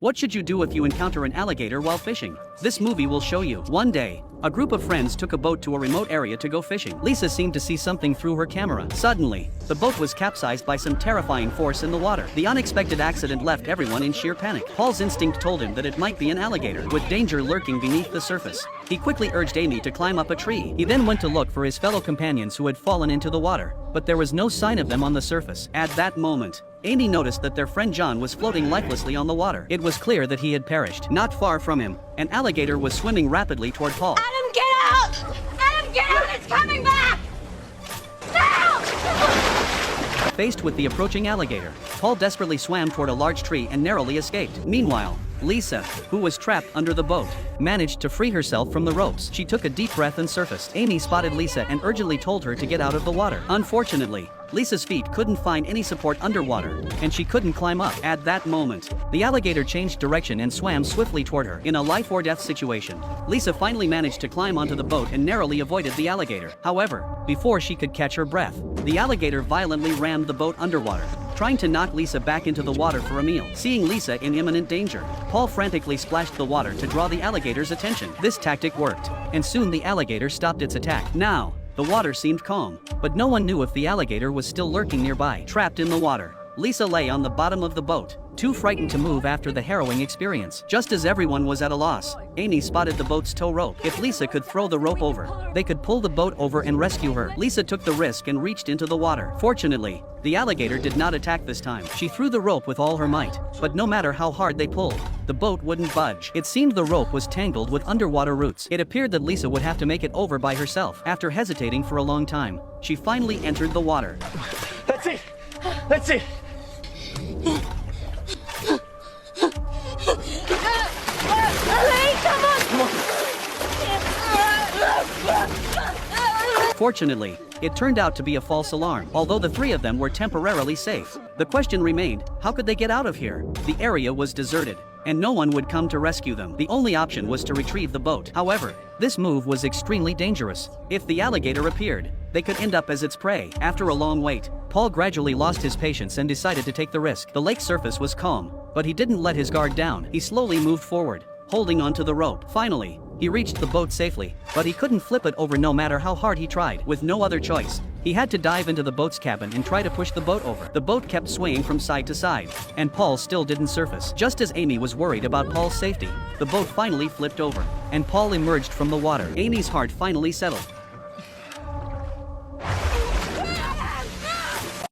What should you do if you encounter an alligator while fishing? This movie will show you. One day, a group of friends took a boat to a remote area to go fishing. Lisa seemed to see something through her camera. Suddenly, the boat was capsized by some terrifying force in the water. The unexpected accident left everyone in sheer panic. Paul's instinct told him that it might be an alligator, with danger lurking beneath the surface. He quickly urged Amy to climb up a tree. He then went to look for his fellow companions who had fallen into the water, but there was no sign of them on the surface. At that moment, Amy noticed that their friend John was floating lifelessly on the water. It was clear that he had perished. Not far from him, an alligator was swimming rapidly toward Paul. Adam, get out! Adam, get out! It's coming back! No! Faced with the approaching alligator, Paul desperately swam toward a large tree and narrowly escaped. Meanwhile, Lisa, who was trapped under the boat, managed to free herself from the ropes. She took a deep breath and surfaced. Amy spotted Lisa and urgently told her to get out of the water. Unfortunately, Lisa's feet couldn't find any support underwater, and she couldn't climb up. At that moment, the alligator changed direction and swam swiftly toward her. In a life-or-death situation, Lisa finally managed to climb onto the boat and narrowly avoided the alligator. However, before she could catch her breath, the alligator violently rammed the boat underwater, trying to knock Lisa back into the water for a meal. Seeing Lisa in imminent danger, Paul frantically splashed the water to draw the alligator's attention. This tactic worked, and soon the alligator stopped its attack. Now, the water seemed calm, but no one knew if the alligator was still lurking nearby. Trapped in the water, Lisa lay on the bottom of the boat, too frightened to move after the harrowing experience. Just as everyone was at a loss, Amy spotted the boat's tow rope. If Lisa could throw the rope over, they could pull the boat over and rescue her. Lisa took the risk and reached into the water. Fortunately, the alligator did not attack this time. She threw the rope with all her might, but no matter how hard they pulled, the boat wouldn't budge. It seemed the rope was tangled with underwater roots. It appeared that Lisa would have to make it over by herself. After hesitating for a long time, she finally entered the water. That's it! That's it! Elaine, come on! Fortunately, it turned out to be a false alarm. Although the three of them were temporarily safe, the question remained, how could they get out of here? The area was deserted, and no one would come to rescue them. The only option was to retrieve the boat. However, this move was extremely dangerous. If the alligator appeared, they could end up as its prey. After a long wait, Paul gradually lost his patience and decided to take the risk. The lake surface was calm, but he didn't let his guard down. He slowly moved forward, holding onto the rope. Finally, he reached the boat safely, but he couldn't flip it over no matter how hard he tried. With no other choice, he had to dive into the boat's cabin and try to push the boat over. The boat kept swaying from side to side, and Paul still didn't surface. Just as Amy was worried about Paul's safety, the boat finally flipped over, and Paul emerged from the water. Amy's heart finally settled.